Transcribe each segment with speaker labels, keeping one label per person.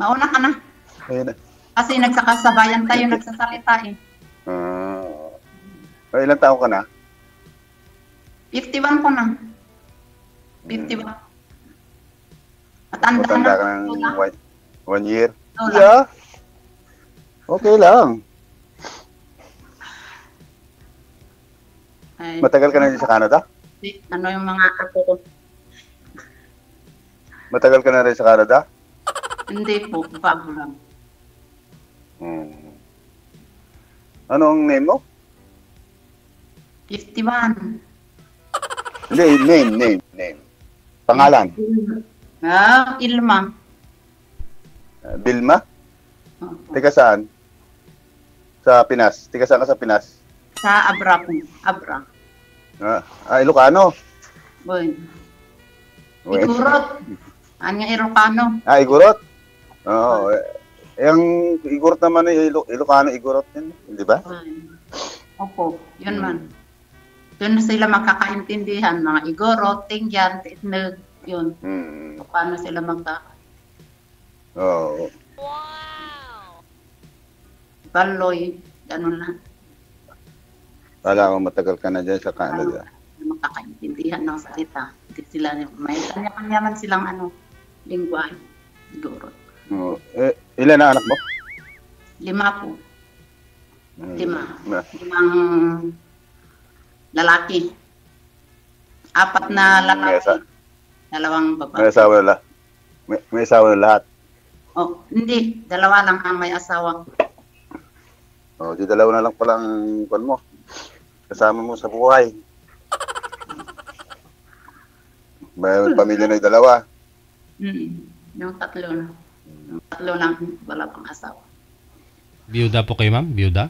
Speaker 1: Mauna ka na.
Speaker 2: Ayun na.
Speaker 1: Kasi nagsakasabayan tayo nagsasalita eh.
Speaker 2: Ilang taon ka na?
Speaker 1: 51 ko na. 51. Matanda
Speaker 2: Matanda
Speaker 1: na.
Speaker 2: ka ng
Speaker 1: Lola.
Speaker 2: 1 year?
Speaker 1: Lola.
Speaker 2: Yeah. Okay lang.
Speaker 1: Ay,
Speaker 2: Matagal ka na din sa Canada?
Speaker 1: ano yung mga ako ko?
Speaker 2: Matagal ka na rin sa Canada?
Speaker 1: Hindi po, bago lang.
Speaker 2: Ano ang name mo?
Speaker 1: 51.
Speaker 2: Hindi, name. Pangalan?
Speaker 1: Ilma.
Speaker 2: Vilma?
Speaker 1: Opo.
Speaker 2: Tiga saan? Sa Pinas. Tiga saan ka sa Pinas?
Speaker 1: Sa Abra po. Abra.
Speaker 2: Ilocano.
Speaker 1: Boy.
Speaker 2: Uy.
Speaker 1: Igurot. Anya Ilocano.
Speaker 2: Igorot? Oo. Yung Igorot naman ay Ilocano, Igorot yun. Di ba?
Speaker 1: Opo, yun man. Doon na sila makakaintindihan. Mga Igorot, Tingyan, Titnag, yun. Paano sila
Speaker 2: Oo.
Speaker 1: Baloy, ganun lang.
Speaker 2: Kala ko matagal ka na dyan sa Canada.
Speaker 1: Makakaintindihan ng salita. Hindi sila, may kanya-kanya man silang lingwa. Igorot.
Speaker 2: Ilan ang anak mo?
Speaker 1: 5 po. 5. 5 lalaki. 4 na lalaki. 2 babae.
Speaker 2: May asawa na lahat. May asawa na lahat.
Speaker 1: Oh, hindi. 2 lang ang may asawa.
Speaker 2: Di 2 na lang palang kwan mo. Kasama mo sa buhay. May pamilya na 2.
Speaker 1: Yung 3 na. Yung 3 lang wala pang asawa.
Speaker 3: Biyuda po kayo, ma'am? Biyuda?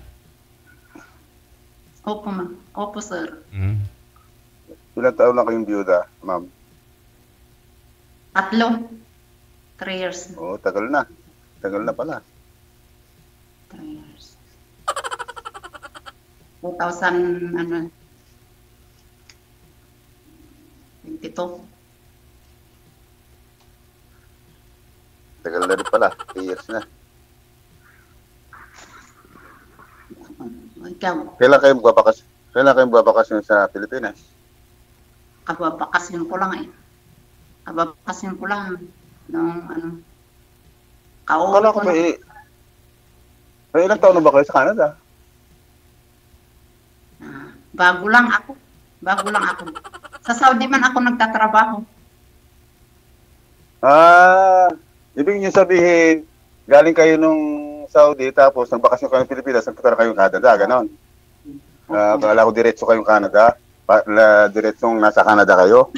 Speaker 1: Opo, ma'am. Opo, sir.
Speaker 2: Ilang taon lang kayong biyuda, ma'am?
Speaker 1: 3. 3 years.
Speaker 2: Tagal na. Tagal na pala.
Speaker 1: 3 years. 2000, 22.
Speaker 2: Tagal na rin pala. 3 years na.
Speaker 1: Ikaw,
Speaker 2: Kailan kayo magbabakasyon sa Pilipinas?
Speaker 1: kababakasyon ko lang eh. Kababakasyon ko lang nung kauwi
Speaker 2: Kala ko
Speaker 1: ko na.
Speaker 2: may ilang taon na ba kayo sa Canada?
Speaker 1: Bago lang ako. Sa Saudi man ako nagtatrabaho.
Speaker 2: Ibig niyo sabihin, galing kayo nung Saudi, tapos nagbakasyon kayo ng Pilipinas, nagpunta kayo ng Canada, ganon. Kala ko diretso kayong Canada, diretsong nasa Canada kayo.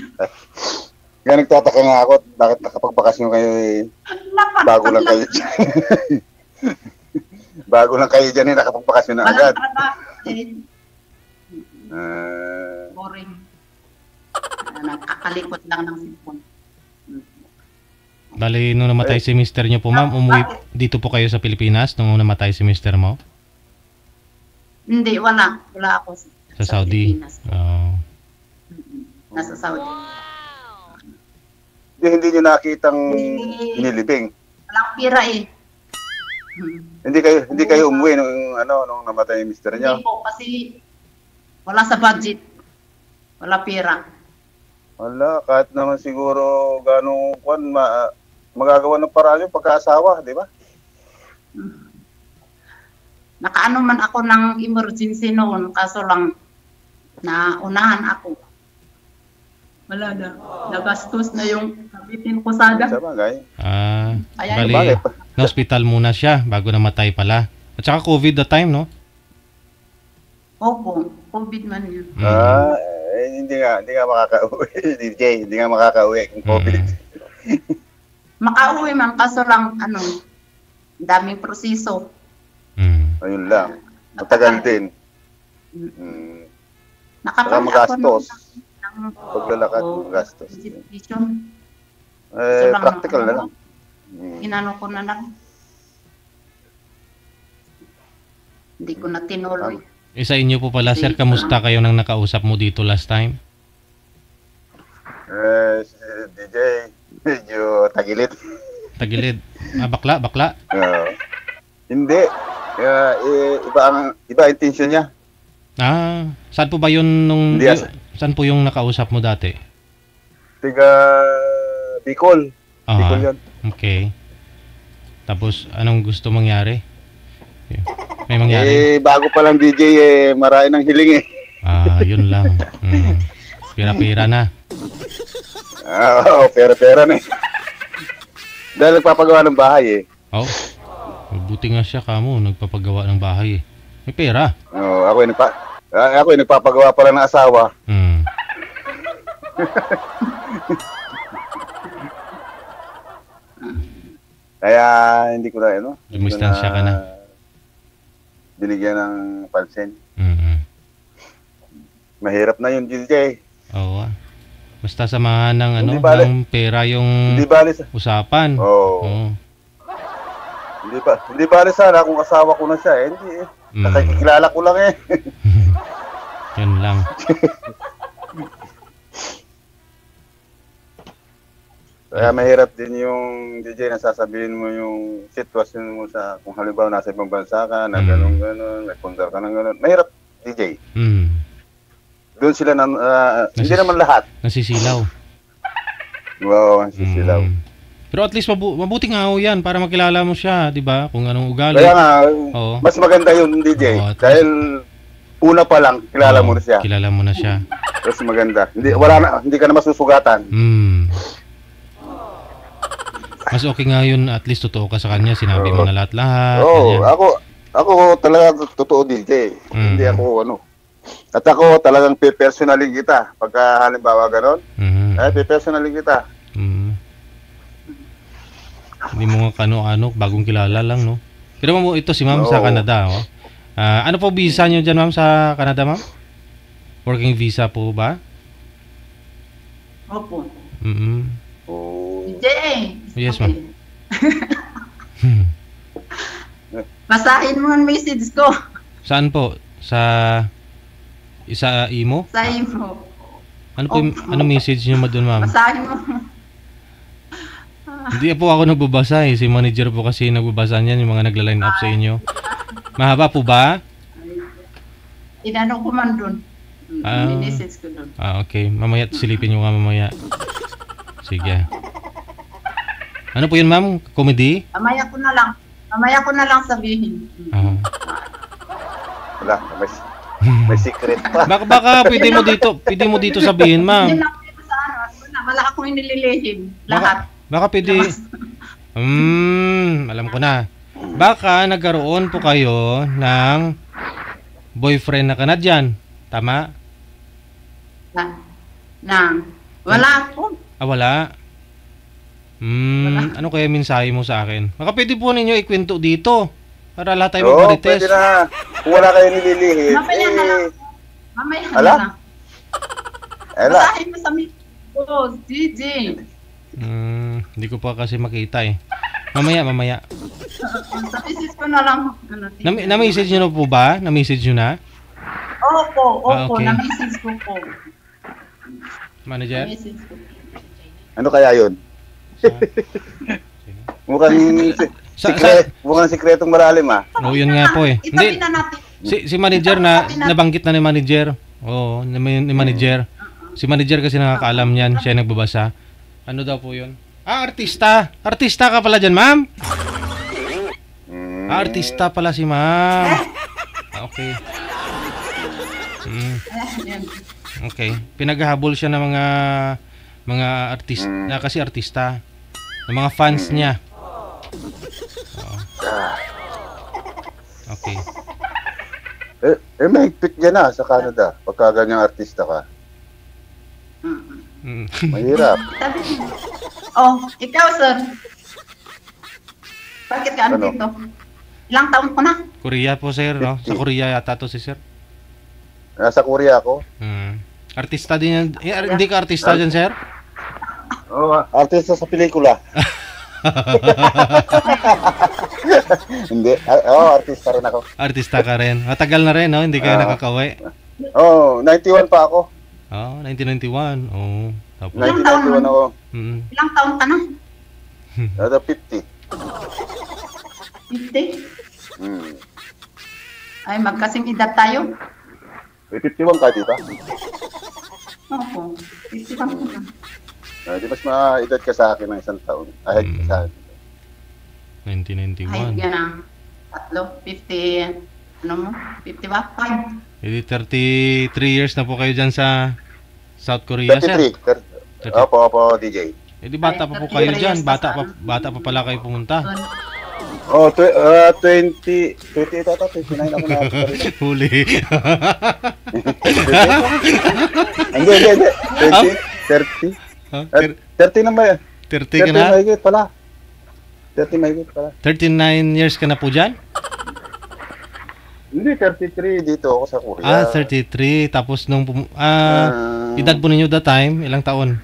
Speaker 2: Kaya nagtataka nga ako, bakit nakapagbakasyon kayo bago lang kayo dyan. Bago lang kayo dyan, nakapagbakasyon na agad.
Speaker 1: Walang trabaho. Boring. Nakakalikot lang ng sipon.
Speaker 3: Bali, nung namatay si mister niyo po, ma'am, umuwi dito po kayo sa Pilipinas nung namatay si mister mo?
Speaker 1: Hindi, wala. Wala ako
Speaker 3: Sa Saudi?
Speaker 1: Pilipinas. Nasa Saudi.
Speaker 2: Hindi nyo nakitang inilibing.
Speaker 1: Walang pira eh.
Speaker 2: Hindi kayo umuwi nung namatay yung mister niyo.
Speaker 1: Hindi po, kasi wala sa budget. Wala pira.
Speaker 2: Wala, kahit naman siguro gano'ng magagawa ng paraan yung pagkaasawa, di ba?
Speaker 1: Nakaano man ako ng emergency noon, kaso lang naunahan ako. Wala na. Nagastos na yung kabitin ko sada.
Speaker 2: Sa bagay.
Speaker 3: Bali, na-hospital muna siya bago namatay pala. At saka COVID the time, no?
Speaker 1: Opo, COVID man yun.
Speaker 2: Hindi nga makaka-uwi. DJ, hindi nga makaka-uwi kung COVID.
Speaker 1: Makauwi man, kaso lang, daming proseso.
Speaker 2: Ayun lang. Matagal din. Saka magastos. Paglalakad, magastos. Practical na lang.
Speaker 1: Inano ko na lang. Hindi ko na tinuloy.
Speaker 3: Sa inyo po pala, sir, kamusta kayo nang nakausap mo dito last time?
Speaker 2: DJ, medyo tagilit.
Speaker 3: Tagilid. Bakla, bakla.
Speaker 2: Hindi. Iba intention niya.
Speaker 3: Saan po ba yun nung...
Speaker 2: Hindi,
Speaker 3: saan po yung nakausap mo dati?
Speaker 2: Tiga Bicol. Bicol yan.
Speaker 3: Okay. Tapos, anong gusto mangyari? May mangyari?
Speaker 2: Bago pa lang DJ, marami ng hiling eh.
Speaker 3: Yun lang. Pira-pira na.
Speaker 2: Pera-pera na eh. Dahil nagpapagawa ng bahay eh.
Speaker 3: Buti nga siya kamo, nagpapagawa ng bahay eh. May pera.
Speaker 2: Ako yung nagpapagawa pala ng asawa. Kaya hindi ko na,
Speaker 3: Dumistansya ka na.
Speaker 2: Binigyan ng pansin. Mahirap na yun, DJ.
Speaker 3: Oo. Basta samahan ng ng pera yung usapan.
Speaker 2: Hindi bale sana kung asawa ko na siya eh. Hindi eh. Nakikilala ko lang eh.
Speaker 3: Yun lang.
Speaker 2: Kaya mahirap din yung DJ na sasabihin mo yung sitwasyon mo sa kung halimbawa nasa ibang bansa ka, na gano'n, nagpunta ka ng gano'n. Mahirap, DJ. Doon sila, hindi naman lahat.
Speaker 3: Nasisilaw.
Speaker 2: Oo, nasisilaw.
Speaker 3: Pero at least mabuti nga ho yan para makilala mo siya, di ba? Kung anong ugali.
Speaker 2: Kaya nga, mas maganda yun, DJ. Dahil una pa lang, kilala mo na siya.
Speaker 3: Kilala mo na siya.
Speaker 2: Mas maganda. Hindi ka na masusugatan.
Speaker 3: Mas okay nga yun, at least totoo ka sa kanya, sinabi mo na lahat-lahat.
Speaker 2: Ako talaga totoo, DJ. Hindi ako At ako talagang pe-personalin kita. Pagka halimbawa ganon, pe-personalin kita.
Speaker 3: Hindi mo nga kano-ano, bagong kilala lang, no? Pero mo ito si ma'am sa Canada, ano po visa nyo dyan, ma'am, sa Canada, ma'am? Working visa po ba?
Speaker 1: Opo. DJ.
Speaker 3: Yes, ma'am.
Speaker 1: Basahin mo ang message ko.
Speaker 3: Saan po? Sa imo?
Speaker 1: Sa imo.
Speaker 3: Ano po anong message niyo doon, ma'am?
Speaker 1: Basahin mo.
Speaker 3: Hindi po ako nagbabasa eh. Si manager po kasi nagbabasa niyan, yung mga nagla-line up sa inyo. Mahaba po ba?
Speaker 1: Inano ko man doon. Message ko doon.
Speaker 3: Okay. Mamaya silipin nyo nga mamaya. Sige. Ano po yun, ma'am? Comedy?
Speaker 1: Mamaya ko na lang sabihin.
Speaker 2: Wala, may secret pa.
Speaker 3: Baka pwede mo dito sabihin, ma'am.
Speaker 1: Hindi lang pwede sa wala akong inililihim. Lahat.
Speaker 3: Baka pwede. Alam ko na. Baka nagkaroon po kayo ng boyfriend na Canadian. Tama?
Speaker 1: Wala po.
Speaker 3: Wala. Ano kaya mensahe mo sa akin? Baka pwede po ninyo ikwento dito. Para lahat tayo mag-marites.
Speaker 2: Pwede na. Kung wala kayo nililihim.
Speaker 1: Mamaya na lang. Mamaya na lang. Basahin mo sa ko, DJ.
Speaker 3: Hindi ko pa kasi makita eh. Mamaya.
Speaker 1: Sa message ko na lang.
Speaker 3: Na-message nyo na po ba? Na-message nyo na?
Speaker 1: Opo.
Speaker 3: Okay.
Speaker 1: Na-message ko po.
Speaker 3: Manager?
Speaker 2: Ano kaya yun? Mukhang sikretong malalim
Speaker 3: yun nga po eh.
Speaker 1: Itabi na natin.
Speaker 3: Si manager nabanggit na ni manager. Oo, ni manager. Si manager kasi nakakaalam niyan, siya nagbabasa. Ano daw po yun? Artista! Artista ka pala dyan, ma'am? Artista pala si ma'am. Okay. Okay. Pinaghahabol siya ng mga artista, kasi artista. Ng mga fans niya. Okay.
Speaker 2: Mahigpit dyan sa Canada. Pagka ganyang artista ka. Mahirap.
Speaker 1: Ikaw, sir. Bakit ka dito? Ilang taon ko na?
Speaker 3: Korea po, sir, no? Sa Korea yata to si sir.
Speaker 2: Nasa Korea ako.
Speaker 3: Artista din yan. Hindi ka artista dyan, sir?
Speaker 2: Artista sa pelikula. Hindi. Artista rin ako.
Speaker 3: Artista ka rin. Matagal na rin, no? Hindi ka nakakauwi.
Speaker 2: 91 pa ako.
Speaker 3: 1991. Tapos
Speaker 2: 1991 ako.
Speaker 1: Ilang taon ka na?
Speaker 2: Ada 50.
Speaker 1: 50?
Speaker 2: Hmm.
Speaker 1: Ay, magkasing edad tayo?
Speaker 2: May 51 ka, di ba?
Speaker 1: Opo. 51 po lang.
Speaker 2: Di mas ma-edad ka sa akin ng isang taon. Ahead ka sa akin.
Speaker 1: Ay,
Speaker 3: 1991.
Speaker 1: yan ang tatlo. 50, ano mo? 50 ba? 5.
Speaker 3: Edi 33 years na po kayo dyan sa South Korea, sir.
Speaker 2: 33. Opo, DJ.
Speaker 3: Edi bata pa po
Speaker 1: 33
Speaker 3: kayo
Speaker 1: years
Speaker 3: dyan.
Speaker 1: pa
Speaker 3: Bata pa pala kayo pumunta.
Speaker 2: Oh, 20 ata, 29 ako na.
Speaker 3: Huli.
Speaker 2: Hindi. 20, 30.
Speaker 3: Huh?
Speaker 2: 30 na ba yan?
Speaker 3: 30 ka
Speaker 2: 30
Speaker 3: na?
Speaker 2: mahigit pala. 30 mahigit pala.
Speaker 3: 39 years ka na po dyan?
Speaker 2: Hindi, 33 dito ako sa Korea.
Speaker 3: Ah, 33. Tapos nung edad po ninyo that time, ilang taon?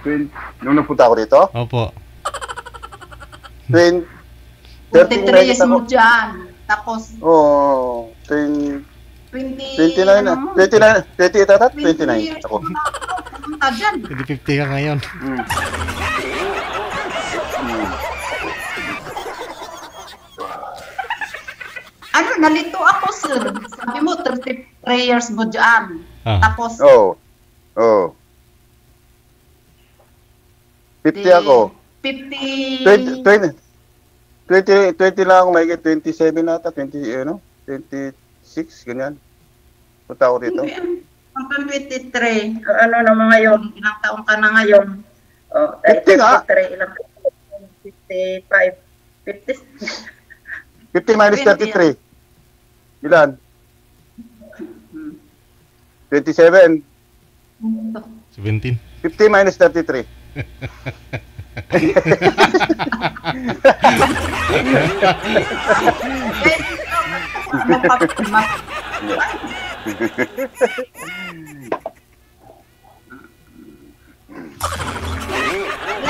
Speaker 2: 20, nung napunta ako dito,
Speaker 3: Opo.
Speaker 2: 20,
Speaker 1: 43 years mo dyan. Tapos,
Speaker 2: Oo, 20,
Speaker 1: 20...
Speaker 2: 29 na. 29, 28 ata, 29 ako.
Speaker 1: Pumunta dyan.
Speaker 3: Edi 50 ka ngayon.
Speaker 2: Hmm.
Speaker 1: Ano, nalito ako, sir. Sabi mo, 33 years mo dyan.
Speaker 3: Ah.
Speaker 1: Tapos,
Speaker 2: Oo. 50 ako.
Speaker 1: 50...
Speaker 2: 20 lang ako, may 27 ata, 26, ganyan. Punta ako dito.
Speaker 1: Hanggang 23. Ano naman ngayon? Ilang taon ka na ngayon? Oh,
Speaker 2: 50 nga.
Speaker 1: 33, ilang 55. 50.
Speaker 2: 50 minus 33. Ilan? 27.
Speaker 3: 17.
Speaker 2: 50 minus 33.
Speaker 1: Ilan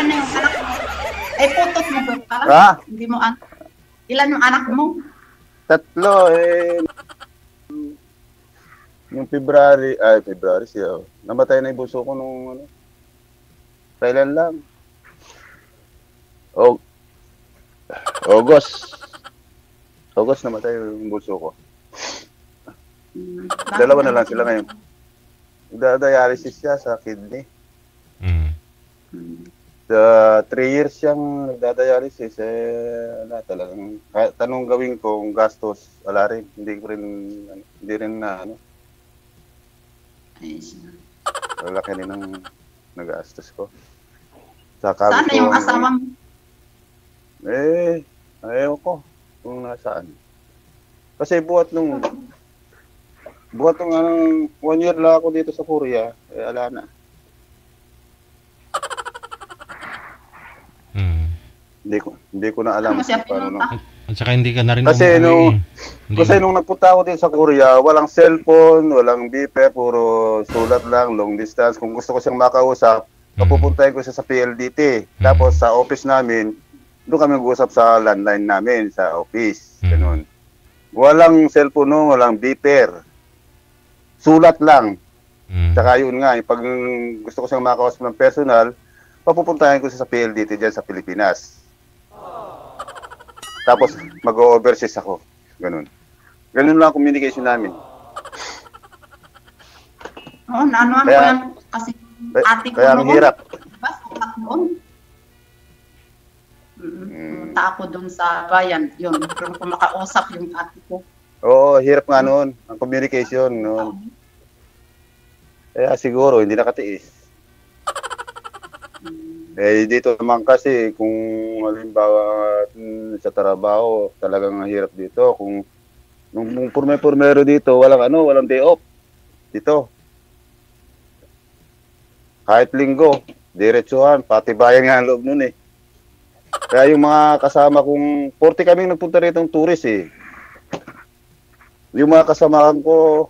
Speaker 1: na yung anak mo? Ay, putot mo ba pala?
Speaker 2: Ha?
Speaker 1: Hindi mo ilan yung anak mo?
Speaker 2: 3 yung February siya. Namatay na yung buso ko nung kailan lang. August namatay yung buso ko. Dalawa na lang sila ngayon. Dialysis siya sa kidney.
Speaker 3: Mm.
Speaker 2: Sa 3 years siyang nagdadialysis, wala talagang, kahit tanong gawin ko, kung gastos, wala rin, hindi rin na, wala ka rin ng nagastos ko.
Speaker 1: Sana yung asawa mo?
Speaker 2: Ayaw ko, kung nasaan. Kasi buhat nung 1 year lang ako dito sa Korea, ala na. Hindi ko na alam paano.
Speaker 3: At saka hindi ka na rin
Speaker 2: kasi nung nagpunta ako din sa Korea, walang cellphone, walang beeper, puro sulat lang, long distance. Kung gusto ko siyang makausap, papupuntahin ko siya sa PLDT. Tapos sa office namin, doon kami mag-usap sa landline namin, sa office. Ganun. Walang cellphone no, walang beeper. Sulat lang. Saka yun nga, pag gusto ko siyang makausap ng personal, papupuntahin ko siya sa PLDT dyan sa Pilipinas. Tapos mag-overseas ako. Ganun. Ganun lang ang communication namin.
Speaker 1: Oo, ano ko yan. Kasi ate ko
Speaker 2: kaya ang hirap.
Speaker 1: Diba? Sukat noon. Pumunta ako doon sa bayan. Yun, doon ko makausap yung ate ko.
Speaker 2: Oo, hirap nga noon. Ang communication noon. Kaya siguro, hindi nakatiis. Dito naman kasi, kung halimbawa sa trabaho, talagang hirap dito. Kung purme-purmero dito, walang day off. Dito. Kahit linggo, diretsuhan, pati bayan nga ang loob nun eh. Kaya yung mga kasama kong, 40 kaming nagpunta rito ng tourist eh. Yung mga kasama ko,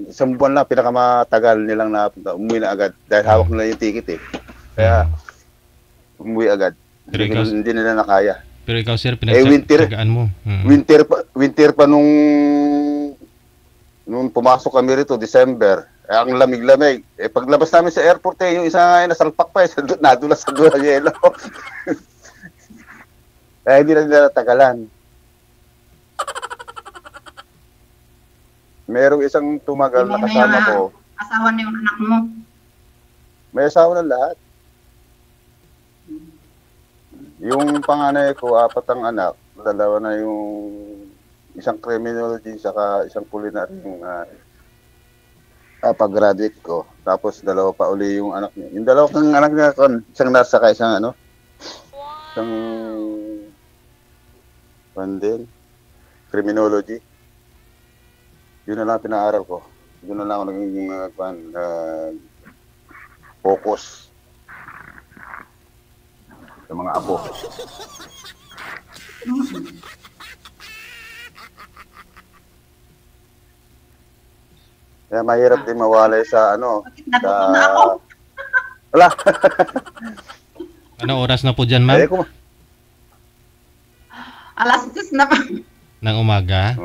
Speaker 2: isang buwan lang, pinakamatagal nilang napunta, umuwi na agad. Dahil hawak nila yung ticket eh. Kaya, umuwi agad. Hindi nila nakaya.
Speaker 3: Pero ikaw, sir, pinagsagaan mo.
Speaker 2: Winter pa nung pumasok kami rito, December. ang lamig-lamig. Paglabas namin sa airport, yung isa nga nasalpak pa, nadulas sa dulo ng yelo. Kaya hindi na nila natagalan. Merong isang tumagal na kasama ko.
Speaker 1: Asawa na yung anak mo.
Speaker 2: May asawa na lahat. Yung panganay ko, 4 ang anak. 2 na yung isang criminology saka isang culinary yung pag-graduate ko. Tapos 2 pa uli yung anak niya. Yung 2 kang anak niya, isang nasa saka isang isang pandel, criminology. Yun na lang pinaaral ko. Yun na lang ako naging focus sa mga apo. Kaya mahirap din mawalay sa
Speaker 1: Bakit natuto na ako?
Speaker 2: Wala.
Speaker 3: Anong oras na po dyan, ma'am?
Speaker 1: Alas 10 na pa.
Speaker 3: Ng umaga?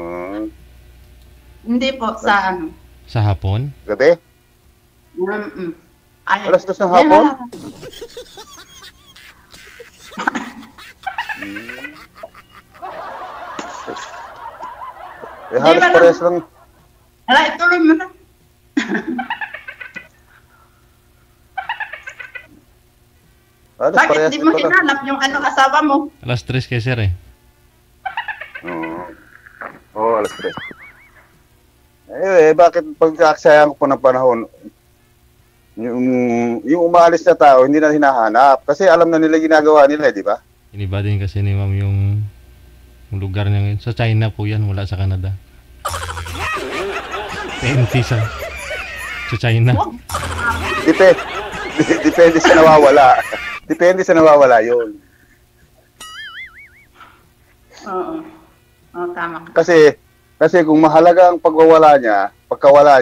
Speaker 1: Hindi po, sa
Speaker 3: Sa hapon?
Speaker 2: Gabi?
Speaker 1: Ay,
Speaker 2: Alas 2 ng hapon? Halos
Speaker 1: Di ba
Speaker 2: pares lang.
Speaker 1: Ala, ituloy mo na.
Speaker 2: Halos
Speaker 1: Bakit
Speaker 2: parehas
Speaker 1: di mo
Speaker 2: ito lang.
Speaker 1: hinanap yung asawa mo?
Speaker 3: Alas 3 kay sir eh.
Speaker 2: Oo, alas 3. Bakit pagkaksayang ko po ng panahon, yung umaalis na tao, hindi na hinahanap. Kasi alam na nila ginagawa nila, di ba?
Speaker 3: Iniba din kasi ni ma'am yung lugar niya ngayon. Sa China po yan, wala sa Canada. PNP sa China.
Speaker 2: Depende sa nawawala. Depende sa nawawala yun.
Speaker 1: Oo. Oo, tama ka.
Speaker 2: Kasi kung mahalaga ang pagkawala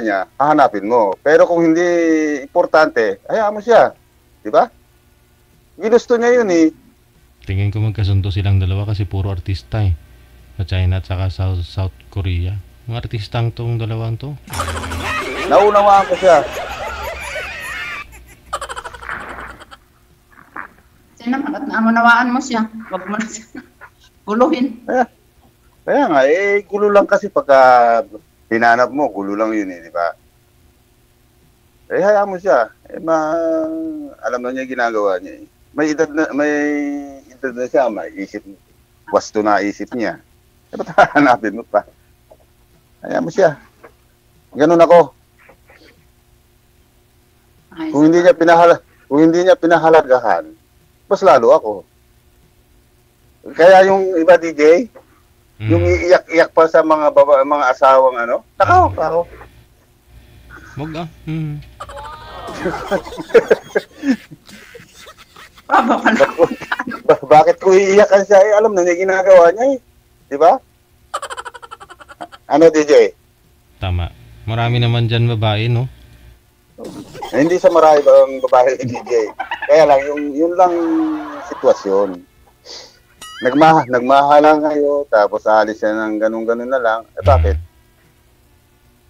Speaker 2: niya, hahanapin mo. Pero kung hindi importante, hayaan mo siya. Di ba? Ginusto niya yun eh.
Speaker 3: Tingin ko magkasundo silang dalawa kasi puro artista eh. Sa China at saka South Korea. Mga artistang tong dalawang to.
Speaker 2: Naunawaan ko siya.
Speaker 1: Sino naman, naunawaan mo siya. Huwag mo na siya guluhin.
Speaker 2: Kaya nga, gulo lang kasi pagka hinanap mo, gulo lang yun eh, di ba? Hayaan mo siya. Alam na niya ginagawa niya eh. May edad na siya, may isip, wasto na isip niya. Ba't hahanapin mo pa? Hayaan mo siya. Ganun ako.
Speaker 1: Ay,
Speaker 2: Kung hindi niya pinahalagahan, mas lalo ako. Kaya yung iba DJ, yung iiyak-iyak pa sa mga mga asawang takaw ako.
Speaker 3: Wag ah.
Speaker 2: Bakit ko iiyakan siya? Alam na niya ginagawa niya eh. Di ba? Ano DJ?
Speaker 3: Tama. Marami naman dyan babae, no?
Speaker 2: Hindi sa marami bang babae DJ. Kaya lang, yun lang sitwasyon. Nagmahalan kayo, tapos alis siya ng ganun-ganun na lang. Bakit?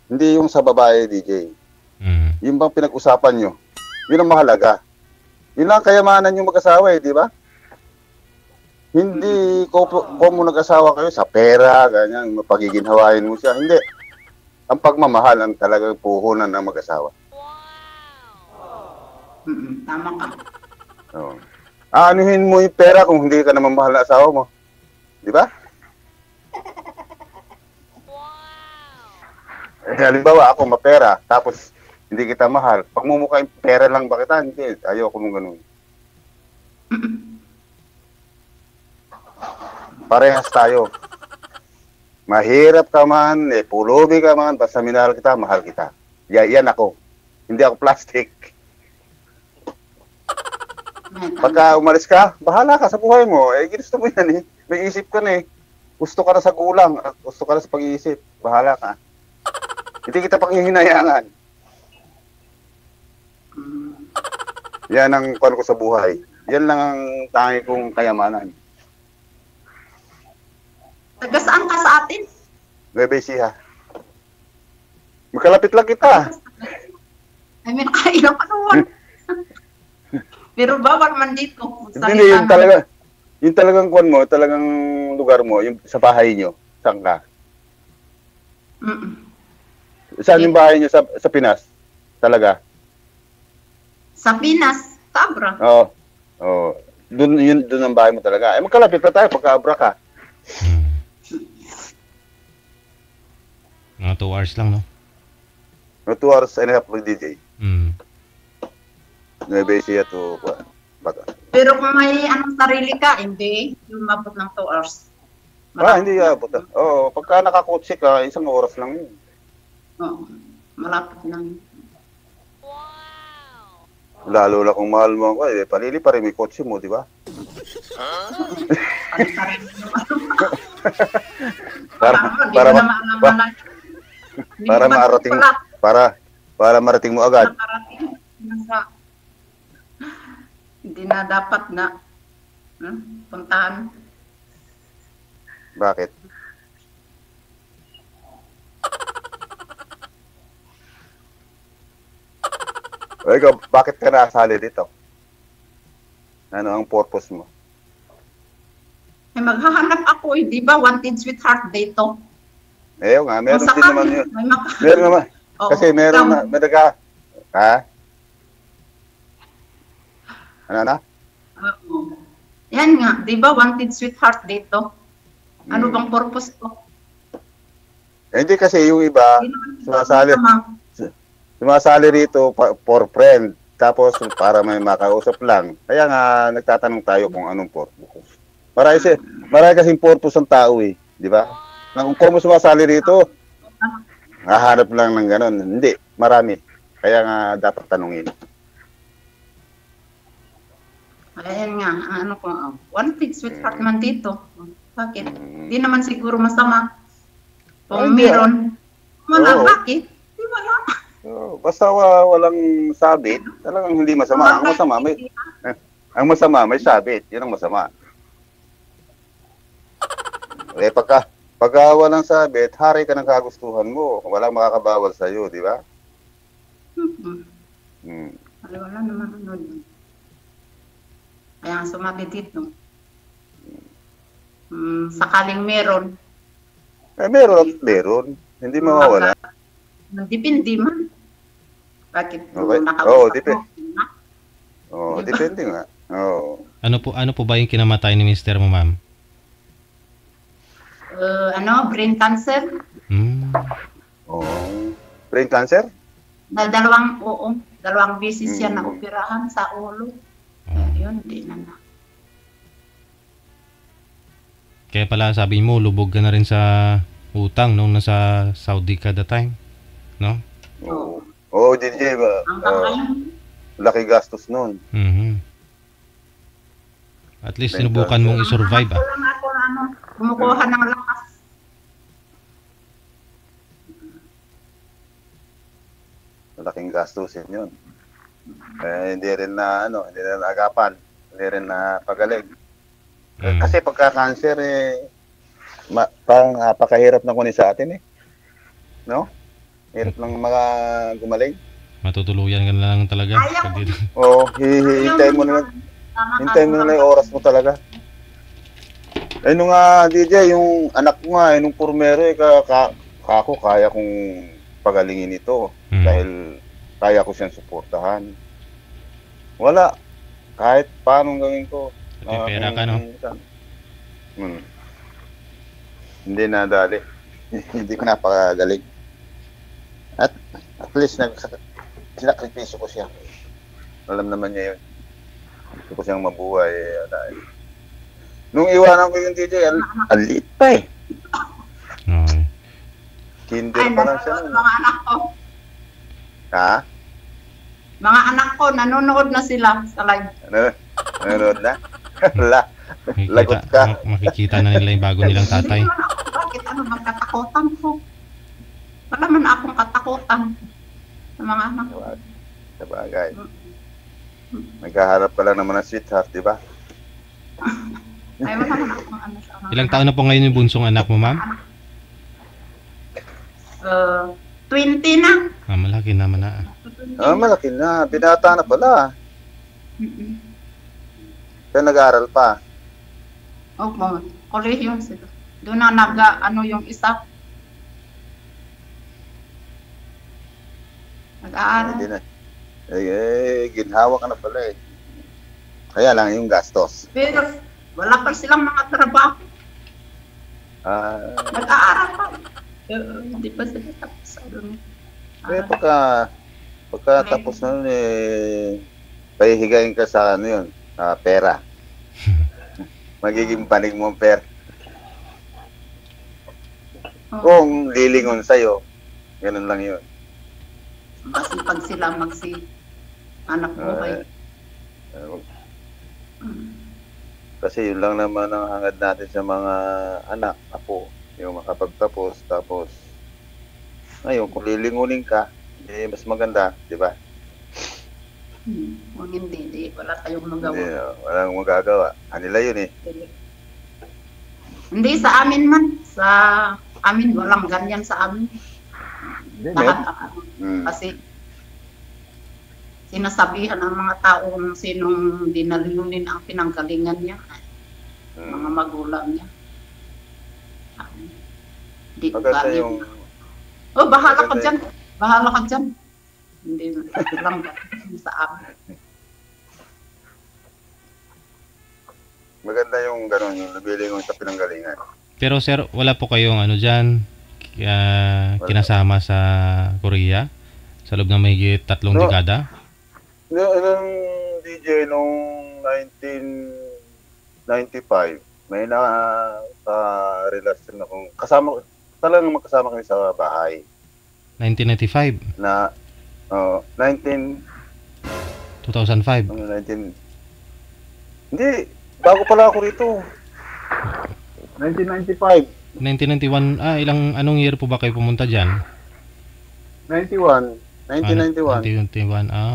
Speaker 2: Hindi yung sa babae DJ. Yung bang pinag-usapan nyo. Yun ang mahalaga. Yun lang kayamanan yung mag-asawa eh, di ba? Hindi ko mo nag-asawa kayo sa pera, ganyan, mapagiginhawain mo siya. Hindi. Ang pagmamahal ang talagang puhunan ng mag-asawa.
Speaker 1: Tama ka.
Speaker 2: So, aanuhin mo yung pera kung hindi ka naman mahal na asawa mo. Di ba? Halimbawa ako mapera, tapos hindi kita mahal. Pag mumukha yung pera lang ba kita? Hindi. Ayoko mong ganun. Parehas tayo. Mahirap ka man, pulubi ka man, basta minahal kita, mahal kita. Yan ako. Hindi ako plastic. Pagka umalis ka, bahala ka sa buhay mo. Ginusto mo yan eh. May isip ka na eh. Gusto ka na sa gulang. Gusto ka na sa pag-iisip. Bahala ka. Hindi kita panghihinayangan. Yan ang pan ko sa buhay. Yan lang ang tangi kong kayamanan.
Speaker 1: Taga saan ka sa atin?
Speaker 2: Nueva Ecija. Magkalapit lang kita.
Speaker 1: I mean, kailan pa naman. Pero bawal man dito.
Speaker 2: Hindi, yung talagang kwan mo, talagang lugar mo, yung sa bahay nyo, saan ka?
Speaker 1: Mm-mm.
Speaker 2: Saan yung bahay nyo sa Pinas? Talaga?
Speaker 1: Sa Pinas, Tabra.
Speaker 2: Oo. Oo. Doon ang bahay mo talaga. Magkalapit pa tayo pagka-abra ka.
Speaker 3: Mga 2 hours lang, no?
Speaker 2: 2 hours and a half with DJ.
Speaker 3: Mm.
Speaker 2: Nueve siya to Baga.
Speaker 1: Pero kung may sarili ka, hindi. Yung mabot ng 2 hours.
Speaker 2: Hindi abot. Oo, pagka nakakotse ka, 1 oras lang yun.
Speaker 1: Oo. Malapit lang.
Speaker 2: Lalo na kung mahal mo ako, palili pa rin may kotse mo, di ba? Para marating para marating mo agad.
Speaker 1: Hindi na dapat na puntahan.
Speaker 2: Bakit? Ikaw, bakit ka nasali dito? Ano ang purpose mo?
Speaker 1: Maghahanap ako, di ba? Wanted sweetheart dito.
Speaker 2: Nga, meron din naman yun. Meron naman.
Speaker 1: Oo,
Speaker 2: Kasi meron na, may naga, ha? Ano na?
Speaker 1: Yan nga, di ba? Wanted sweetheart dito. Ano bang purpose ko?
Speaker 2: Hindi kasi yung iba, sumasali rito for friend. Tapos para may makausap lang. Kaya nga nagtatanong tayo kung anong purpose. Marami kasing purpose ang tao eh. Di ba? Kung sumasali rito, hahanap lang ng ganon. Hindi, marami. Kaya nga dapat tanungin.
Speaker 1: Ayan nga, wanted sweetheart man dito. Bakit? Di naman siguro masama. Kung meron, bakit? Di wala.
Speaker 2: Basta walang sabit, talagang hindi masama. Ang masama may sabit. Yun ang masama. Pagka walang sabit, hari ka ng kagustuhan mo. Walang makakabawal sa iyo, di ba?
Speaker 1: Wala naman nun. Kaya sumabit dito. Sakaling meron.
Speaker 2: Meron. Hindi mawawala.
Speaker 1: Depende man. Bakit
Speaker 2: okay.
Speaker 1: nakausap mo?
Speaker 2: Depende nga.
Speaker 3: Ano po ba yung kinamatay ni Mr. mo, ma'am?
Speaker 1: Brain cancer.
Speaker 2: Brain cancer?
Speaker 1: Dalawang beses siya na operahan sa ulo. Yun, di na.
Speaker 3: Kaya pala sabi mo, lubog ka na rin sa utang nung nasa Saudi ka that time, no?
Speaker 2: DJ ba? Laki gastos nun.
Speaker 3: At least sinubukan mong i-survive.
Speaker 1: Kumukuha ng lakas.
Speaker 2: Malaking gastusin yun. Hindi rin na agapan. Hindi rin na pagaling. Kasi pagka-cancer, parang napakahirap na kunin sa atin eh. No? Hirap lang mga gumaling.
Speaker 3: Matutuluyan ka na lang talaga.
Speaker 2: Hintayin mo na yung oras mo talaga. Nung DJ, yung anak ko nga, nung pormero, kaya kong pagalingin ito. Dahil kaya ko siyang suportahan. Wala. Kahit paano gawin ko.
Speaker 3: Pera ka, no?
Speaker 2: Hindi nadali. Hindi ko napakagaling. At least sinakripisyo ko siya. Alam naman niya yun. Gusto ko siyang mabuhay. Nung iwanan ko yung DJ, ang liit pa eh. Kinder pa lang siya.
Speaker 1: Mga anak ko.
Speaker 2: Ha?
Speaker 1: Mga anak ko, nanonood na sila sa live.
Speaker 2: Nanonood na? Lagot ka.
Speaker 3: Makikita na nila yung bago nilang tatay.
Speaker 1: Bakit bang katakutan ko? Wala man akong katakutan sa mga anak ko.
Speaker 2: Sabagay. Naghaharap ka lang naman ng sweetheart, di ba?
Speaker 1: Ay, wala man akong ano sa mga.
Speaker 3: Ilang taon na po ngayon yung bunsong anak mo, ma'am?
Speaker 1: 20 na.
Speaker 3: Malaki naman na.
Speaker 2: Malaki na. Binata na pala.
Speaker 1: Mm-mm.
Speaker 2: Kaya nag-aaral pa.
Speaker 1: Opo, kolehiyo sila. Doon na ano yung isa. Nag-aaral.
Speaker 2: Hindi na. Ginhawa ka na pala eh. Kaya lang yung gastos.
Speaker 1: Pero wala pa silang mga trabaho. Nag-aaral pa. Hindi pa sila tapos sa doon.
Speaker 2: Pagka tapos na nun pahihigayin ka sa ano yun, pera. Magiging panig mo ang pera. Kung lilingon sa'yo, ganun lang yun.
Speaker 1: Masipag sila anak buhay.
Speaker 2: Kasi yun lang naman ang hangad natin sa mga anak, apo, yung makapagtapos, tapos ngayon, kung lilingunin ka, mas maganda, di ba?
Speaker 1: Kung hindi, wala tayong magawa.
Speaker 2: Walang magagawa. Kanila yun eh.
Speaker 1: Hindi, sa amin man. Sa amin, walang ganyan sa amin. Lahat kasi sinasabihan ng mga tao kung sinong dinalunin ang pinanggalingan niya. Mga magulang niya. Hindi
Speaker 2: maganda yung...
Speaker 1: bahala ka dyan. Bahala ka dyan. Hindi lang sa amin.
Speaker 2: Maganda yung gano'n, yung nabilingon sa pinanggalingan.
Speaker 3: Pero sir, wala po kayong ano dyan, kinasama sa Korea? Sa loob ng mahigit 3 dekada?
Speaker 2: Nung DJ, nung 1995, may naka-relasyon akong talagang magkasama kami sa bahay.
Speaker 3: 1995? 2005?
Speaker 2: Hindi, bago pala ako rito. 1995.
Speaker 3: 1991, anong year po ba kayo pumunta dyan?
Speaker 2: 1991,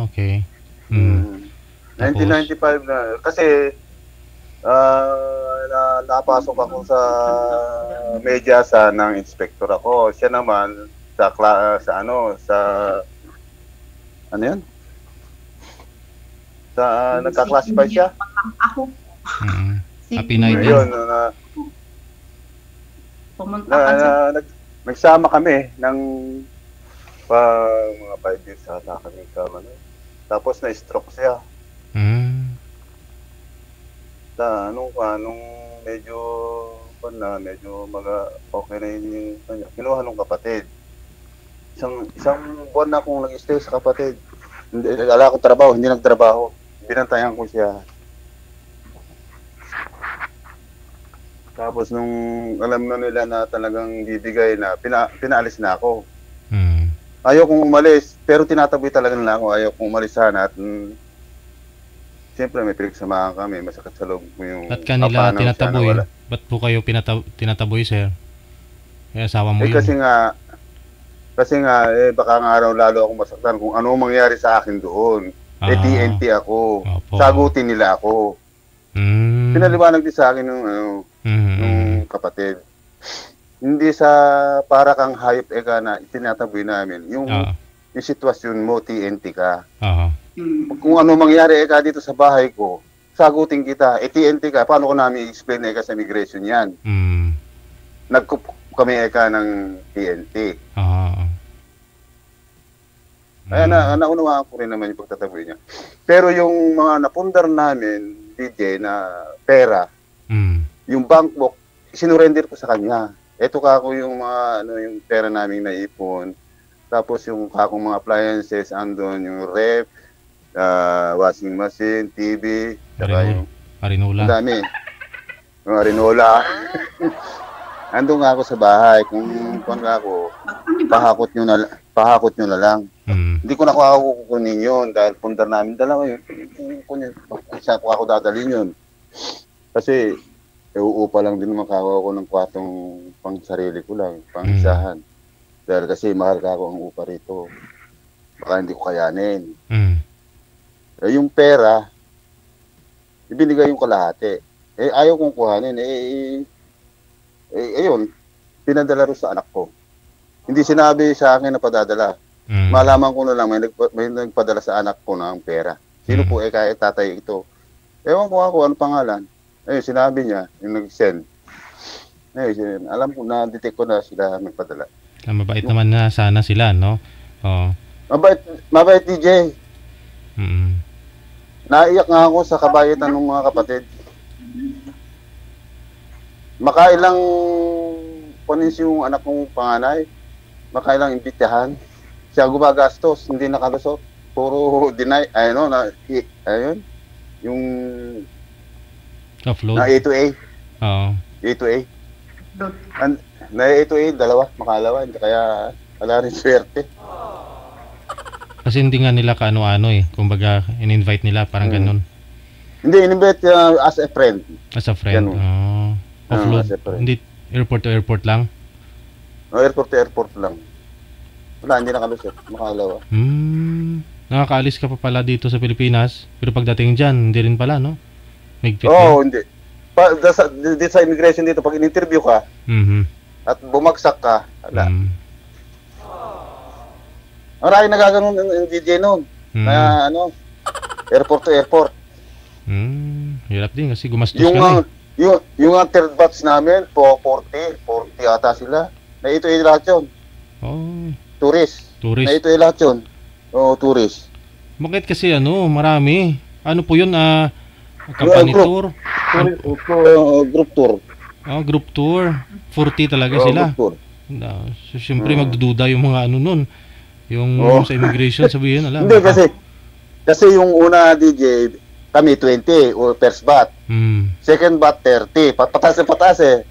Speaker 3: okay.
Speaker 2: 1995 na. Kasi, napasok ako sa medyasa ng inspector ako. Siya naman, nagka-classify siya.
Speaker 1: Ako.
Speaker 3: Happy night.
Speaker 2: Ayun,
Speaker 1: pumunta ka dyan.
Speaker 2: nagsama kami ng mga 5 years ata kami kama. Tapos na-stroke siya. Nung medyo okay na yung kanya. Kinuha nung kapatid. Isang buwan na akong nag-stay sa kapatid. Wala akong trabaho, hindi nagtrabaho. Binantayan ko siya. Tapos nung alam na nila na talagang bibigay na, pinaalis na ako. Ayaw kong umalis, pero tinataboy talaga nila ako. Ayaw kong umalis sana at siyempre may pinagsamahan kami, masakit sa loob mo yung...
Speaker 3: Ba't kanila tinataboy? Ba't po kayo tinataboy, sir? Kaya asawa mo yun.
Speaker 2: Kasi nga, baka nga araw lalo akong masaktan kung ano mangyari sa akin doon. TNT ako. Opo. Sagutin nila ako. Pinaliwanag din sa akin nung kapatid. Hindi sa para kang hayop na itinataboy namin. Yung sitwasyon mo, TNT ka. Kung ano mangyari dito sa bahay ko, sagutin kita. TNT ka, paano ko namin i-explain sa immigration yan? Kami ng TNT. Kaya naunawaan ko rin naman yung pagtataboy niya. Pero yung mga napundar namin, DJ, na pera, yung bank book, sinurrender ko sa kanya. Ito kako yung mga yung pera naming naipon. Tapos yung kakong mga appliances, andon yung ref, washing machine, TV, saka yung
Speaker 3: Arinola.
Speaker 2: Ang dami. Yung Arinola. Andun nga ako sa bahay. Kung ako, pahakot nyo na lang. Hindi ko na ako kukunin yun dahil pundar namin dalawa yun. Isa ko ako dadalhin yun. Kasi uupa lang din makawa ko ng kwatong pang sarili ko lang, pang isahan. Dahil kasi mahal ka ako ang upa rito. Baka hindi ko kayanin. Yung pera, ibinigay yung kalahati. Ayaw kong kuhanin. Ayun, pinadala rin sa anak ko. Hindi sinabi sa akin na padadala. Malaman ko na lang, may nagpadala sa anak ko ng pera. Sino po kahit tatay ito? Ewan ko ako, ano pangalan? Sinabi niya, yung nag-send. Alam ko na, detect ko na sila nagpadala.
Speaker 3: Mabait naman na sana sila, no? Oo.
Speaker 2: Mabait DJ. Naiyak nga ako sa kabayitan ng mga kapatid. Makailang panis yung anak kong panganay. Makailang imbitahan. Siya gumagastos, hindi nakalusot. Puro deny, ayun. Yung
Speaker 3: offload.
Speaker 2: Na A to A.
Speaker 3: Oo.
Speaker 2: A to A. Na A to A, dalawa, makalawa. Kaya wala rin swerte.
Speaker 3: Kasi hindi nga nila kaano-ano Kumbaga, in-invite nila, parang ganun.
Speaker 2: Hindi, in-invite as a friend.
Speaker 3: As a friend. Offload. Hindi airport to airport lang?
Speaker 2: Airport to airport lang. Wala, hindi nakalusot. Makalawa.
Speaker 3: Nakakaalis ka pa pala dito sa Pilipinas, pero pagdating dyan, hindi rin pala, no?
Speaker 2: Hindi. Dito sa immigration dito, pag in-interview ka, at bumagsak ka, wala. Maraming nagaganon ng DJ noon. Na airport to airport.
Speaker 3: Hirap din kasi gumastos ka
Speaker 2: yung third batch namin, 40 ata sila. Na ito yung lahat yun. Tourist. Na ito yung lahat yun. Tourist.
Speaker 3: Bakit kasi marami. Ano po yun? Company tour?
Speaker 2: Group tour.
Speaker 3: Group tour. 40 talaga sila.
Speaker 2: Group tour.
Speaker 3: So, syempre magdududa yung mga nun. Yung sa immigration, sabihin, alam.
Speaker 2: Hindi, kasi yung una DJ, kami 20 o first bat. Second bat 30. Patas eh.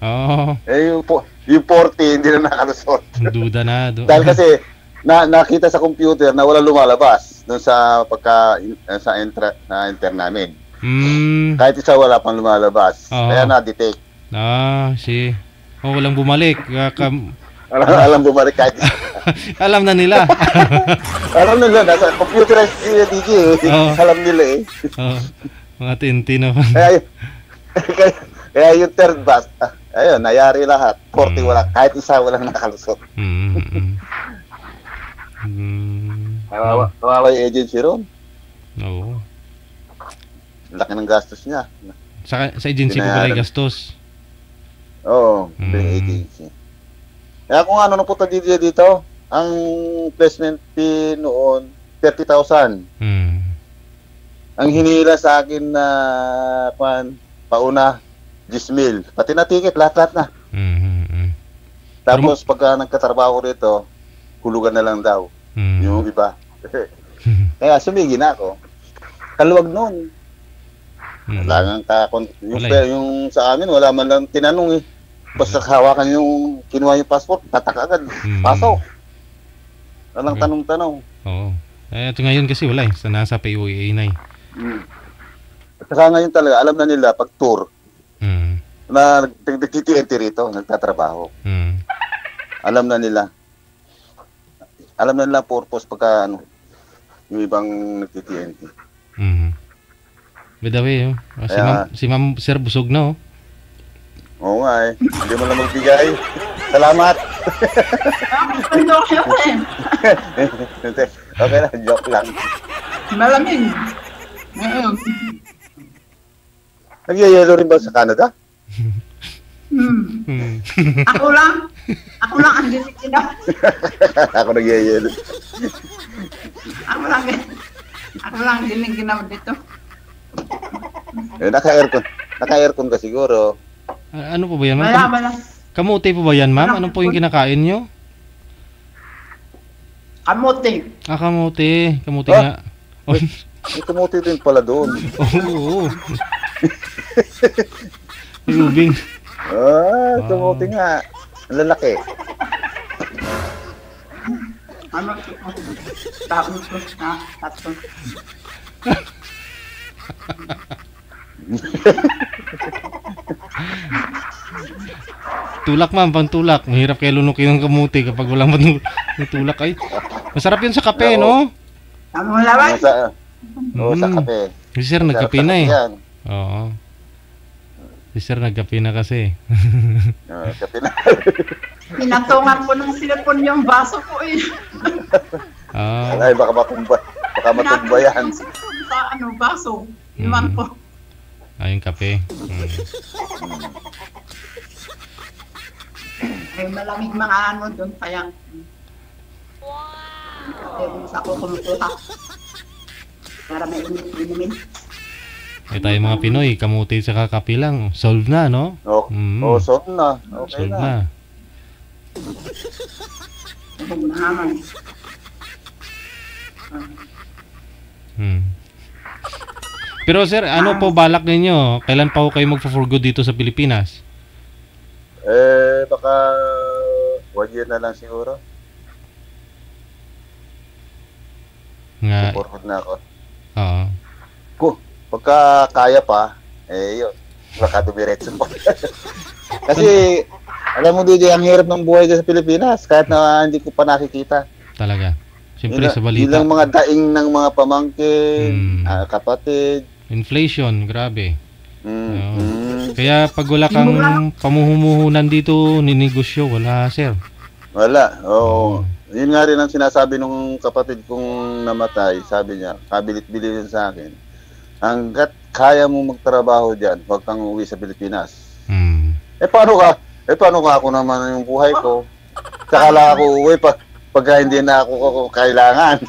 Speaker 2: Yung 40 hindi na nakalusot.
Speaker 3: Duda na.
Speaker 2: Dahil kasi nakita sa computer na wala lumalabas doon sa enter namin. Kahit isa wala pang lumalabas. Kaya na-detect.
Speaker 3: Walang bumalik.
Speaker 2: Alam bumalik kahit isa.
Speaker 3: Alam na nila.
Speaker 2: Alam nila, nasa computerized DJ. Alam nila
Speaker 3: mga tinti naman.
Speaker 2: Kaya yung third batch, ayun, nayari lahat. 40 wala, kahit isa walang nakalusot. Kawawa yung agency ron.
Speaker 3: Oo.
Speaker 2: Laki ng gastos niya.
Speaker 3: Sa agency po pala yung gastos?
Speaker 2: Oo, yung agency. Kaya kung ano napunta dito, ang placement fee noon, 30,000. Ang hinila sa akin na pauna, 10,000. Pati na ticket, lahat-lahat na. Tapos pagka nagkatrabaho rito, hulugan na lang daw. Yung iba. Kaya sumigi na ako. Kaluwag noon. Wala nga yung sa amin, wala man lang tinanong Basta hawakan yung, kinuha yung passport, tatak agad. Pasok. Walang tanong-tanong.
Speaker 3: Oo. Ito ngayon kasi wala nasa POEA na
Speaker 2: At saka ngayon talaga, alam na nila pag tour, na nag-TTNT rito, nagtatrabaho. Alam na nila. Alam na nila purpose pagka yung ibang nag-TTNT.
Speaker 3: By the way, si Ma'am Sir busog na
Speaker 2: Oo nga hindi mo lang magbigay. Salamat. Okay lang, joke lang.
Speaker 1: Malamig.
Speaker 2: Nagyayelo rin ba sa Canada?
Speaker 1: Ako lang ang dinikina.
Speaker 2: Ako nagyayelo.
Speaker 1: Ako lang dinikina dito.
Speaker 2: Naka-aircon ka siguro.
Speaker 3: Ano po ba yan, ma'am?
Speaker 1: Wala.
Speaker 3: Kamote po ba yan, ma'am? Ano po yung kinakain nyo?
Speaker 1: Kamote.
Speaker 3: Kamote. Kamote nga.
Speaker 2: May kamote din pala doon.
Speaker 3: Oo. May ubing.
Speaker 2: Kamote nga. Ang lalaki.
Speaker 1: Tatlo.
Speaker 3: Tulak, ma'am, pantulak. Mahirap kayo lunukin ng kamuti kapag walang matulak ay. Masarap yun sa kape, no?
Speaker 1: Ang malaway.
Speaker 2: Sa kape.
Speaker 3: Si Sir nagkape na Oo. Si Sir nagkape na kasi.
Speaker 2: Kape na.
Speaker 1: Pinatungan ko ng silipon yung baso ko
Speaker 2: Ay, baka matumba. Baka matumba yan.
Speaker 1: Sa baso. Iwan ko.
Speaker 3: Yung kape.
Speaker 1: Ay, malamig mga doon kaya. Wow! Sa ako kumukuha. Para may inumin.
Speaker 3: Tayo mga Pinoy, kamuti sa kakape lang. Solve na, no?
Speaker 2: Solve na. Okay
Speaker 3: solve
Speaker 2: na.
Speaker 1: Naman.
Speaker 3: Pero sir, ano po balak ninyo? Kailan pa ho kayo magpo-for good dito sa Pilipinas?
Speaker 2: Baka 1 year na lang siguro.
Speaker 3: Nga.
Speaker 2: For good na ako.
Speaker 3: Oo.
Speaker 2: Pagka kaya pa, yun. Baka dumiretso pa. Kasi, alam mo DJ, ang hirap ng buhay dyan sa Pilipinas. Kahit na hindi ko pa nakikita.
Speaker 3: Talaga. Siyempre sa balita.
Speaker 2: Ilang mga daing ng mga pamangkin, kapatid.
Speaker 3: Inflation, grabe. Kaya pag wala kang pamuhumuhunan dito, ninegosyo, wala sir.
Speaker 2: Wala, oo. Yun nga rin ang sinasabi nung kapatid kong namatay. Sabi niya, kabilit-bilin sa akin. Hanggat kaya mo magtrabaho dyan, huwag kang uwi sa Pilipinas. Paano ka ako naman yung buhay ko? Saka lang ako uwi pagka hindi na ako kailangan.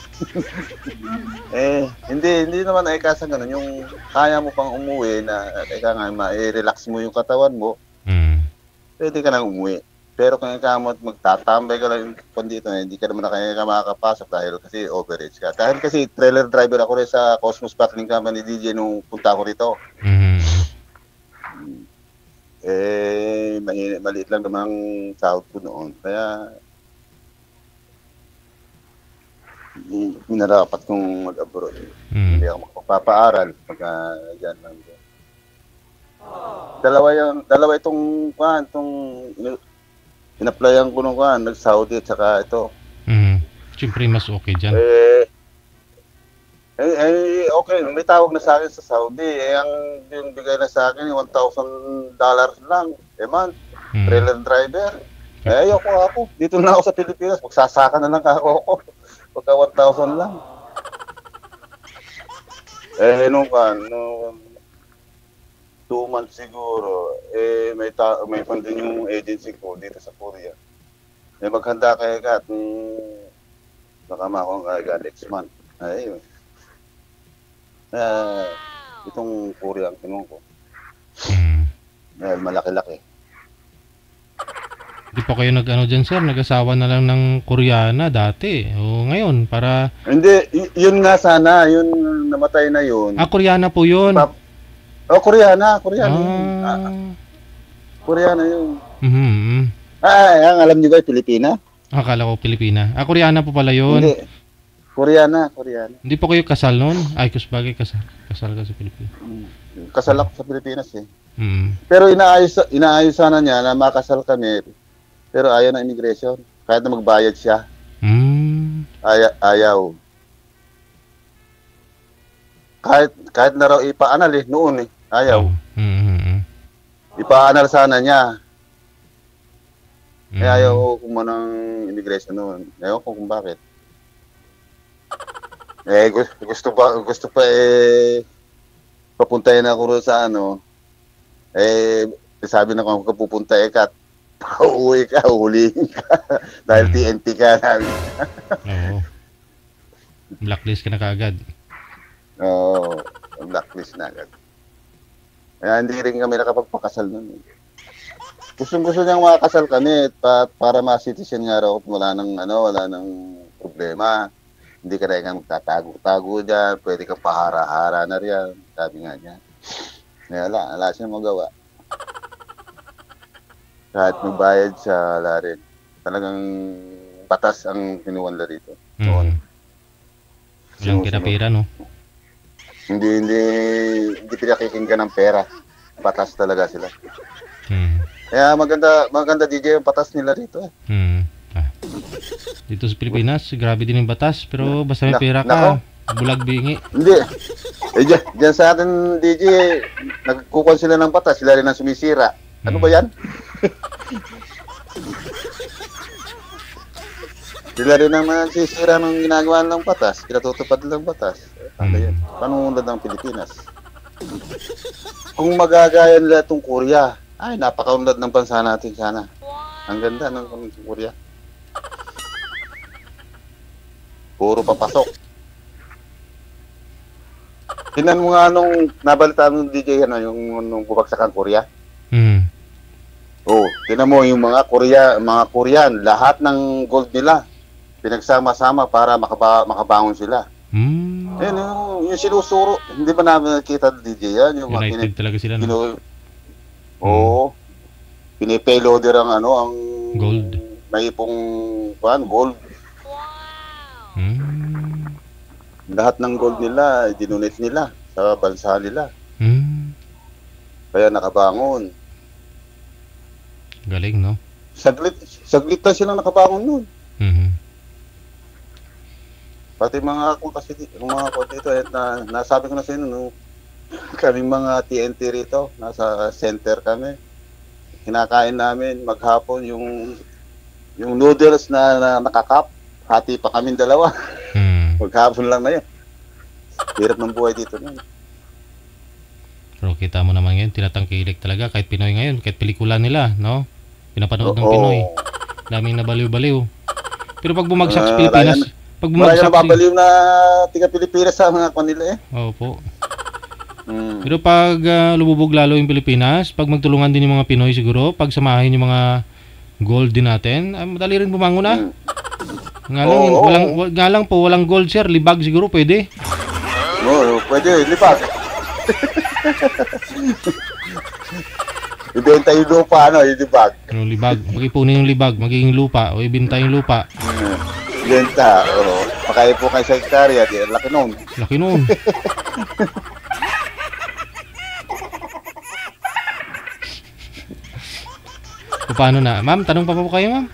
Speaker 2: Hindi naman ay kasang ganun. Yung kaya mo pang umuwi na ma-relax mo yung katawan mo, pwede ka nang umuwi. Pero kung ikaw magtatambay ka lang dito, hindi ka naman makakapasok dahil kasi overage ka. Dahil kasi trailer driver ako rin sa Cosmos Bottling Company DJ nung punta ko rito. Maliit lang naman ang sahod ko noon. Kaya minarapat kong mag-abroad. Hindi ako magpapaaral pagka dyan lang. Dalawa itong in-applyan ko nung nag-Saudi at saka ito.
Speaker 3: Siyempre mas okay dyan.
Speaker 2: Okay, may tawag na sa akin sa Saudi. Yung bigay na sa akin, $1,000 lang. Man, trailer driver. Ayoko ako. Dito na ako sa Pilipinas. Magsasaka na lang ako. Pagka 1,000 lang. Nung 2 months siguro, may pandin yung agency ko dito sa Korea. Maghanda kayo ka at baka makakong agad next month. Ayun. Itong Korea ang tinong ko. Dahil malaki-laki.
Speaker 3: Di pa kayo nag-ano dyan sir? Nag-asawa na lang ng Koreana dati. O ngayon, para...
Speaker 2: Hindi, yun nga sana. Yun, namatay na yun.
Speaker 3: Koreana po yun.
Speaker 2: Koreana. Koreana yun. Ang alam niyo ba, Pilipina?
Speaker 3: Akala ko Pilipina. Koreana po pala yun.
Speaker 2: Hindi. Koreana.
Speaker 3: Hindi pa kayo kasal noon? Ay, kusbagay kasal ka sa Pilipinas.
Speaker 2: Kasal ako sa Pilipinas Pero inaayos sana niya na makasal kami. Pero ayaw ng immigration. Kahit na magbayad siya. Ayaw. Kahit na raw ipaanal noon Ayaw. Ipaanal sana niya. Ayaw ko man ng immigration noon. Ayaw ko kung bakit. Gusto pa papuntahin ako sa sabi na kung pupunta ka, pauwi ka, hulihin ka. Dahil TNT ka namin.
Speaker 3: Oo. Blacklist ka na kaagad.
Speaker 2: Oo, blacklist na agad. Kaya hindi rin kami nakapagpakasal nun. Gusto niyang makakasal kami para ma-citizen nga raw wala nang problema. Hindi ka rin magtatago-tago dyan, pwede kang pahara-hara na riyan. Sabi nga niya. Wala siya magawa. Kahit magbayad siya, wala rin. Talagang batas ang kinuwanla rito.
Speaker 3: Walang kinapira, no?
Speaker 2: Hindi pinakikinggan ng pera. Batas talaga sila. Kaya maganda DJ yung batas nila rito.
Speaker 3: Dito sa Pilipinas, grabe din yung batas. Pero basta may pera ka, bulag bingi.
Speaker 2: Hindi. Diyan sa atin, DJ, nagkukon sila ng batas. Sila rin ang sumisira. Ano ba yan? Sila rin ang nagsisira ng ginagawa ng batas, pinatutupad ng batas. Ano yan? Panunod ng Pilipinas. Kung magagaya nila itong Korea, ay napakaunlad ng bansa natin sana. Ang ganda ng Korea. Puro papasok. Tinan mo nga nung nabalitaan ng DJ ano, yung nung bumagsak ang Korea. Oh, tinan mo yung mga Korean, lahat ng gold nila pinagsama-sama para makabangon sila. Ayun, yung sinusuro, hindi ba namin nakita DJ yan? Yung
Speaker 3: United talaga sila, no?
Speaker 2: Oo. Pinipayloader ang
Speaker 3: gold.
Speaker 2: May pong gold. Lahat ng gold nila, dinonate nila sa bansa nila. Kaya nakabangon.
Speaker 3: Galing, no?
Speaker 2: Saglit na silang nakabangon nun. Pati mga ako kasi mga ko dito nasabi ko na sa inyo no, kaming mga TNT rito, nasa center kami. Kinakain namin maghapon yung noodles na nakakap, hati pa kaming dalawa. Maghapon lang na yun. Hirap ng buhay dito na.
Speaker 3: Pero kita mo naman ngayon, tinatangkilik talaga kahit Pinoy ngayon, kahit pelikula nila, no? Pinapanood ng Pinoy. Daming nabaliw-baliw. Pero pag bumagsak sa Pilipinas, pag bumagsak
Speaker 2: nababaliw na tiga Pilipinas sa mga kanila eh.
Speaker 3: Opo. Pero pag lumubog lalo yung Pilipinas, pag magtulungan din yung mga Pinoy siguro, pag samahin yung mga gold din natin, madali rin bumangon na. Nga lang po, walang gold sir, libag siguro pwede.
Speaker 2: Oo, pwede, libag. Ibenta yung lupa, yung libag.
Speaker 3: Yung libag, mag-ipunin yung libag, magiging lupa, o ibenta yung lupa.
Speaker 2: Ibenta, oo. Pakain po kayo sa hektarya, laki nun.
Speaker 3: Laki nun. Paano na? Ma'am, tanong pa po kayo, ma'am?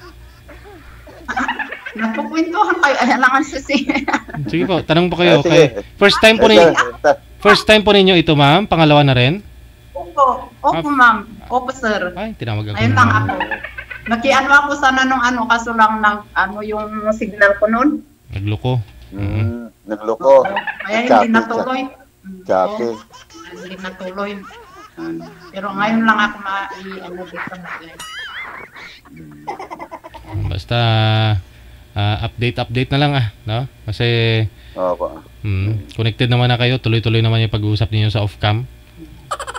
Speaker 1: Napukwentuhan kayo, alangan susi.
Speaker 3: Sige po, tanong po kayo. Okay. First time po ninyo ito, ma'am? Pangalawa na rin?
Speaker 1: Opo, ma'am. Opo, sir.
Speaker 3: Ay, tinawag ako.
Speaker 1: Ayun lang ako. Nakiano ako sana nung kaso lang yung signal ko nun.
Speaker 3: Nagloko.
Speaker 2: Nagloko.
Speaker 1: Kaya hindi natuloy.
Speaker 2: Chape.
Speaker 1: Hindi natuloy. Pero ngayon lang ako dito.
Speaker 3: Basta update na lang no? Kasi connected naman na kayo, tuloy-tuloy naman yung pag-uusap niyo sa off-cam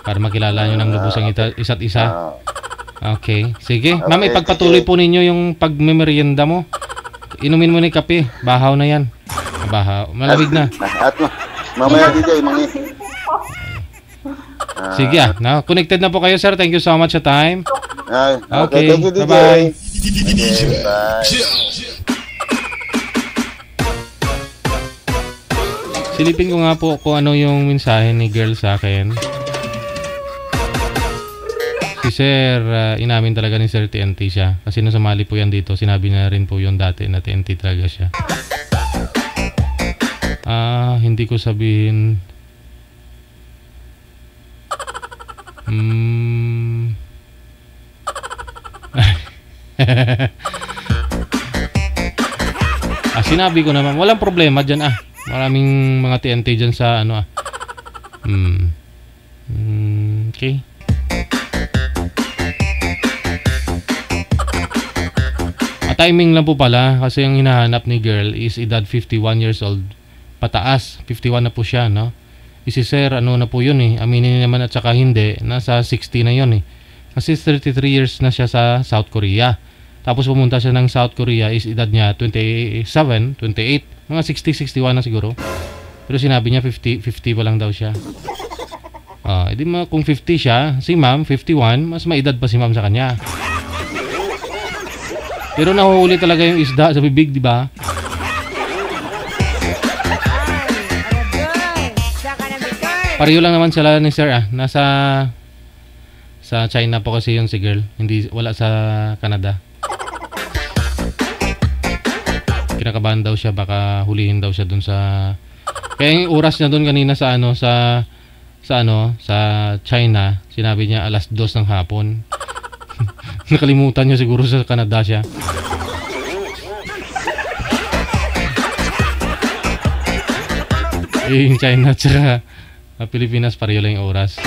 Speaker 3: para makilala niyo ng lubos ang isa't isa. Okay, sige. Ma'am, ipagpatuloy po ninyo yung pagmemerienda mo. Inumin mo ni kape, bahaw na yan. Bahaw, malamig na.
Speaker 2: At mamaya DJ,
Speaker 3: sige no? Connected na po kayo sir, thank you so much sa time. Okay,
Speaker 2: thank you, DJ.
Speaker 3: Bye-bye.
Speaker 2: Okay, bye.
Speaker 3: Silipin ko nga po kung ano yung mensahe ni girl sa akin. Si Sir, inamin talaga ni Sir TNT siya. Kasi nung sumali po yan dito, sinabi na rin po yung dati na TNT talaga siya. Hindi ko sabihin. Sinabi ko naman, walang problema dyan Maraming mga TNT dyan sa okay. Timing lang po pala kasi ang hinahanap ni girl is edad 51 years old pataas. 51 na po siya, no? Si Sir, na po yun aminin naman at saka hindi, nasa 60 na yun kasi 33 years na siya sa South Korea. Tapos pumunta siya ng South Korea, is edad niya 27, 28, mga 60, 61 na siguro. Pero sinabi niya 50 pa lang daw siya. Edi kung 50 siya, si ma'am 51, mas maedad pa si ma'am sa kanya. Pero nahuhuli talaga yung isda sa bibig, di ba? Pareho lang naman sila ni Sir nasa sa China po kasi yun si girl, wala sa Canada. Kinakabahan daw siya, baka hulihin daw siya dun sa kaya yung oras niya dun kanina sa sa China, sinabi niya 2:00 ng hapon. Nakalimutan nyo siguro sa Canada siya. Yung China at saka Pilipinas pareho lang yung oras.